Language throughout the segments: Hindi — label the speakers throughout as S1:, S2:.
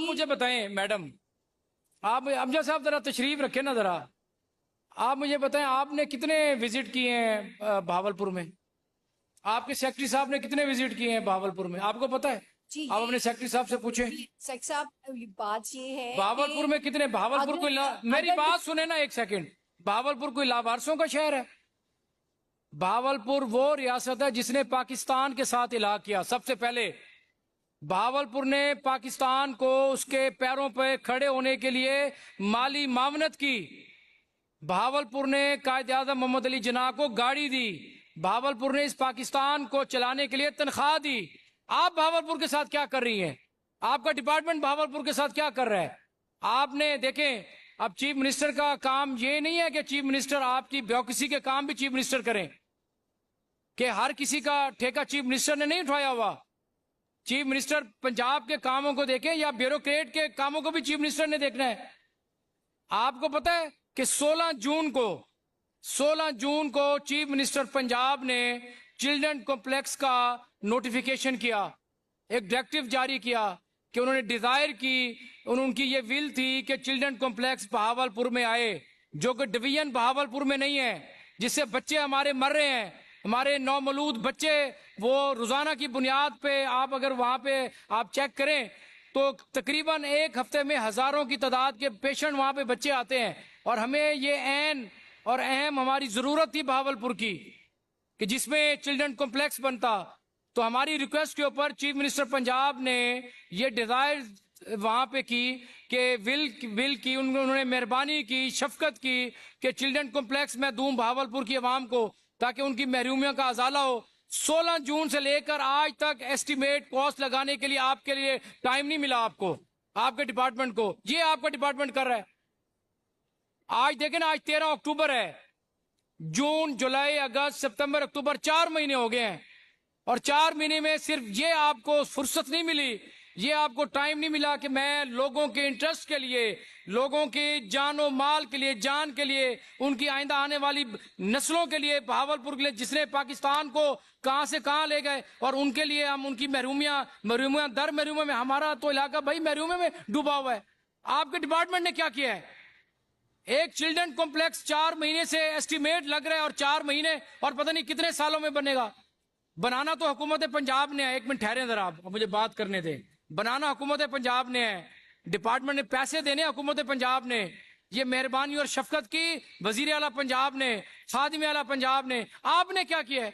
S1: मुझे बताएं मैडम, आप अमजद साहब जरा तशरीफ रखें ना जरा। आप मुझे बताएं आपने कितने विजिट किए हैं भावलपुर में? आपके सेक्रेटरी साहब ने कितने विजिट किए हैं भावलपुर में, आपको पता है?
S2: जी
S1: आप अपने सेक्रेटरी साहब से पूछें।
S2: शेख साहब, बात ये है
S1: भावलपुर
S2: कि
S1: में कितने, भावलपुर कोई मेरी बात सुने ना एक सेकंड। भावलपुर कोई लावारसों का शहर है? भावलपुर वो रियासत है जिसने पाकिस्तान के साथ इलाहा किया सबसे पहले। भावलपुर ने पाकिस्तान को उसके पैरों पर खड़े होने के लिए माली मावनत की। भावलपुर ने कायद आज़म मोहम्मद अली जिन्ना को गाड़ी दी। भावलपुर ने इस पाकिस्तान को चलाने के लिए तनख्वाह दी। आप भावलपुर के साथ क्या कर रही हैं? आपका डिपार्टमेंट भावलपुर के साथ क्या कर रहा है? आपने देखें, अब चीफ मिनिस्टर का काम ये नहीं है कि चीफ मिनिस्टर आपकी ब्यूरोक्रेसी के काम भी चीफ मिनिस्टर करें, कि हर किसी का ठेका चीफ मिनिस्टर ने नहीं उठाया हुआ। चीफ मिनिस्टर पंजाब के कामों को देखें या ब्यूरोक्रेट के कामों को भी चीफ मिनिस्टर ने देखना है। आपको पता है कि 16 जून को चीफ मिनिस्टर पंजाब ने चिल्ड्रन कॉम्प्लेक्स का नोटिफिकेशन किया, एक डायरेक्टिव जारी किया कि उन्होंने डिजायर की, उनकी ये विल थी कि चिल्ड्रन कॉम्प्लेक्स बहावलपुर में आए, जो कि डिवीजन बहावलपुर में नहीं है, जिससे बच्चे हमारे मर रहे हैं। हमारे नौमौलूद बच्चे वो रोजाना की बुनियाद पे, आप अगर वहां पे आप चेक करें तो तकरीबन एक हफ्ते में हजारों की तादाद के पेशेंट वहां पे बच्चे आते हैं। और हमें ये ऐन और अहम हमारी जरूरत थी बहावलपुर की कि जिसमें चिल्ड्रन कॉम्प्लेक्स बनता। तो हमारी रिक्वेस्ट के ऊपर चीफ मिनिस्टर पंजाब ने ये डिजायर वहां पे की कि विल की उन्होंने मेहरबानी की, शफकत की कि चिल्ड्रन कॉम्प्लेक्स मैं दूं बहावलपुर की आवाम को, ताकि उनकी महरूमियों का अजाला हो। 16 जून से लेकर आज तक एस्टिमेट कॉस्ट लगाने के लिए आपके लिए टाइम नहीं मिला आपको, आपके डिपार्टमेंट को। ये आपका डिपार्टमेंट कर रहा है। आज देखें ना, आज 13 अक्टूबर है। जून, जुलाई, अगस्त, सितंबर, अक्टूबर 4 महीने हो गए हैं, और 4 महीने में सिर्फ ये आपको फुर्सत नहीं मिली, ये आपको टाइम नहीं मिला कि मैं लोगों के इंटरेस्ट के लिए, लोगों के जानो माल के लिए, जान के लिए, उनकी आइंदा आने वाली नस्लों के लिए, बहावलपुर के लिए जिसने पाकिस्तान को कहां से कहां ले गए, और उनके लिए हम उनकी महरूमियां दर महरूमिया में, हमारा तो इलाका भाई महरूमिया में डूबा हुआ है। आपके डिपार्टमेंट ने क्या किया है? एक चिल्ड्रन कॉम्प्लेक्स 4 महीने से एस्टिमेट लग रहा है, और 4 महीने और पता नहीं कितने सालों में बनेगा। बनाना तो हुकूमत पंजाब ने है। एक मिनट ठहरे जरा, आप मुझे बात करने दें। बनाना हुकूमत पंजाब ने है, डिपार्टमेंट ने पैसे देने हुकूमत पंजाब ने। ये मेहरबानी और शफकत की वजीर आला पंजाब ने, खादिम आला पंजाब ने। आपने क्या किया है?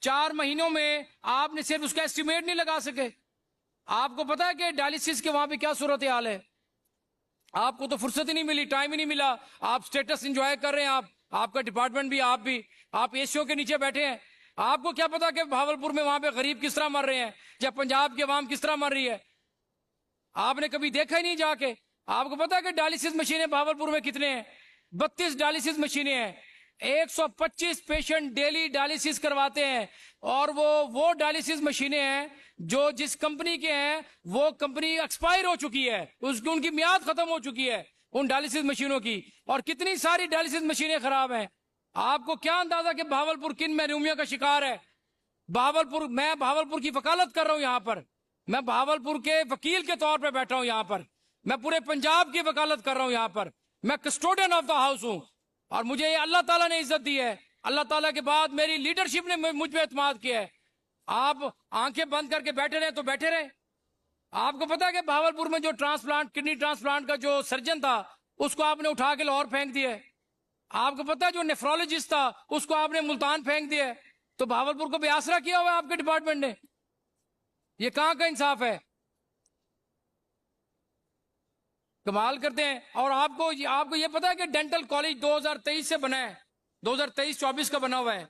S1: 4 महीनों में आपने सिर्फ उसका एस्टिमेट नहीं लगा सके। आपको पता है कि डायलिसिस के वहां पे क्या सूरत हाल है? आपको तो फुर्सत ही नहीं मिली, टाइम ही नहीं मिला। आप स्टेटस एंजॉय कर रहे हैं, आपका डिपार्टमेंट भी, आप एसीओ के नीचे बैठे हैं। आपको क्या पता कि भावलपुर में वहां पे गरीब किस तरह मर रहे हैं, या पंजाब की आवाम किस तरह मर रही है? आपने कभी देखा ही नहीं जाके। आपको पता है कि डायलिसिस मशीनें भावलपुर में कितने हैं? 32 डायलिसिस मशीनें हैं। 125 पेशेंट डेली डायलिसिस करवाते हैं, और वो डायलिसिस मशीनें हैं जो जिस कंपनी के हैं, वो कंपनी एक्सपायर हो चुकी है, उनकी मियाद खत्म हो चुकी है उन डायलिसिस मशीनों की। और कितनी सारी डायलिसिस मशीनें खराब हैं। आपको क्या अंदाजा कि भावलपुर किन महरूमियों का शिकार है? मैं भावलपुर की वकालत कर रहा हूं यहां पर। मैं भावलपुर के वकील के तौर पर बैठा हूं यहां पर। मैं पूरे पंजाब की वकालत कर रहा हूं यहां पर। मैं कस्टोडियन ऑफ द हाउस हूं, और मुझे ये अल्लाह ताला ने इज्जत दी है। अल्लाह ताला के बाद मेरी लीडरशिप ने मुझ पर एतमाद किया है। आप आंखें बंद करके बैठे रहे तो बैठे रहे। आपको पता है कि भावलपुर में जो किडनी ट्रांसप्लांट का जो सर्जन था, उसको आपने उठा के लाहौर फेंक दिया। आपको पता है जो नेफ्रोलॉजिस्ट था, उसको आपने मुल्तान फेंक दिया। तो भावलपुर को बेआसरा किया हुआ है आपके डिपार्टमेंट ने। ये कहां का इंसाफ है? कमाल करते हैं। और आपको ये पता है कि डेंटल कॉलेज 2023 से बना है, 2023-24 का बना हुआ है।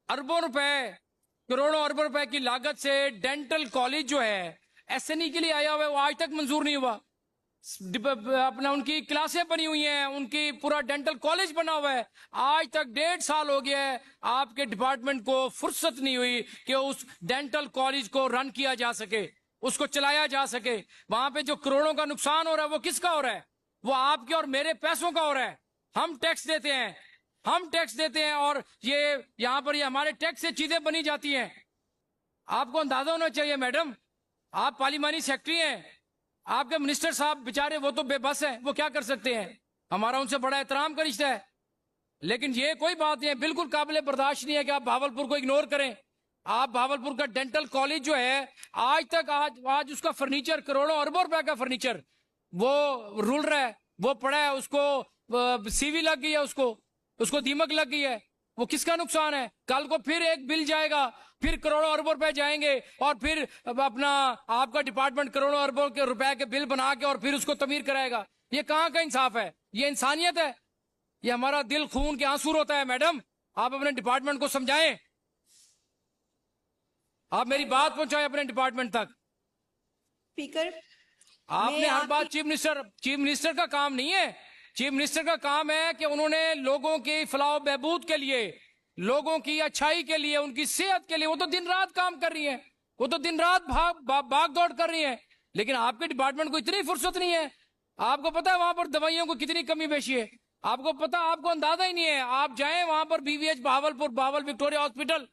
S1: अरबों रुपए, करोड़ों अरबों रुपए की लागत से डेंटल कॉलेज जो है एसएनई के लिए आया हुआ है, वो आज तक मंजूर नहीं हुआ। अपना उनकी क्लासें बनी हुई हैं, उनकी पूरा डेंटल कॉलेज बना हुआ है। आज तक 1.5 साल हो गया है, आपके डिपार्टमेंट को फुर्सत नहीं हुई कि उस डेंटल कॉलेज को रन किया जा सके, उसको चलाया जा सके। वहां पे जो करोड़ों का नुकसान हो रहा है, वो किसका हो रहा है? वो आपके और मेरे पैसों का हो रहा है। हम टैक्स देते हैं, और ये यहां पर हमारे टैक्स से चीजें बनी जाती हैं। आपको अंदाजा होना चाहिए मैडम, आप पार्लिमानी सेक्रेटरी हैं, आपके मिनिस्टर साहब बेचारे वो तो बेबस हैं, वो क्या कर सकते हैं। हमारा उनसे बड़ा एहतराम का रिश्ता है, लेकिन ये कोई बात नहीं है, बिल्कुल काबिल बर्दाश्त नहीं है कि आप भावलपुर को इग्नोर करें। आप भावलपुर का डेंटल कॉलेज जो है, आज तक आज उसका फर्नीचर करोड़ों अरबों रुपए का फर्नीचर वो रुल रहा है, वो पड़ा है, उसको सीवी लग गई है, उसको दीमक लग गई है। वो किसका नुकसान है। कल को फिर एक बिल जाएगा, फिर करोड़ों अरबों रुपए जाएंगे, और फिर अपना आपका डिपार्टमेंट करोड़ों अरबों के रुपए के बिल बना के और फिर उसको तमीर कराएगा। ये कहाँ का इंसाफ है, ये इंसानियत है। ये हमारा दिल खून के आंसू होता है। मैडम, आप अपने डिपार्टमेंट को समझाएं, आप मेरी बात पहुंचाएं अपने डिपार्टमेंट तक।
S2: स्पीकर,
S1: आपने
S2: मैं
S1: हर बात
S2: आपकी-
S1: चीफ मिनिस्टर का काम नहीं है। चीफ मिनिस्टर का काम है कि उन्होंने लोगों की फलाह बहबूद के लिए, लोगों की अच्छाई के लिए, उनकी सेहत के लिए वो तो दिन रात काम कर रही है, वो तो दिन रात भाग दौड़ कर रही है। लेकिन आपके डिपार्टमेंट को इतनी फुर्सत नहीं है। आपको पता है वहां पर दवाइयों को कितनी कमी पेशी है, आपको पता, आपको अंदाजा ही नहीं है। आप जाएं वहां पर बीवीएच बावल विक्टोरिया हॉस्पिटल,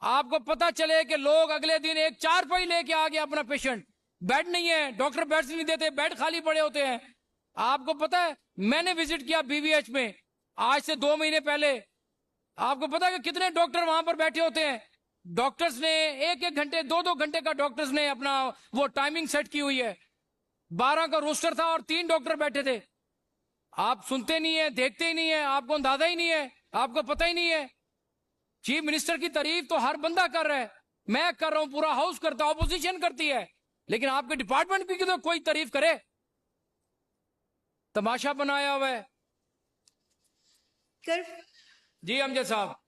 S1: आपको पता चले कि लोग अगले दिन एक चारपाई लेके आ गया अपना पेशेंट, बेड नहीं है, डॉक्टर बेड्स नहीं देते, बेड खाली पड़े होते हैं। आपको पता है, मैंने विजिट किया बीवीएच में आज से 2 महीने पहले। आपको पता है कि कितने डॉक्टर वहां पर बैठे होते हैं। डॉक्टर्स ने 1-1 घंटे 2-2 घंटे का डॉक्टर्स ने अपना वो टाइमिंग सेट की हुई है। 12 का रोस्टर था और 3 डॉक्टर बैठे थे। आप सुनते नहीं है, देखते ही नहीं है, आपको अंदाजा ही नहीं है, आपको पता ही नहीं है। चीफ मिनिस्टर की तारीफ तो हर बंदा कर रहा है, मैं कर रहा हूं, पूरा हाउस करता है, ऑपोजिशन करती है, लेकिन आपके डिपार्टमेंट की तो कोई तारीफ करे। तमाशा बनाया हुआ है।
S2: कर
S1: जी अमजद साहब।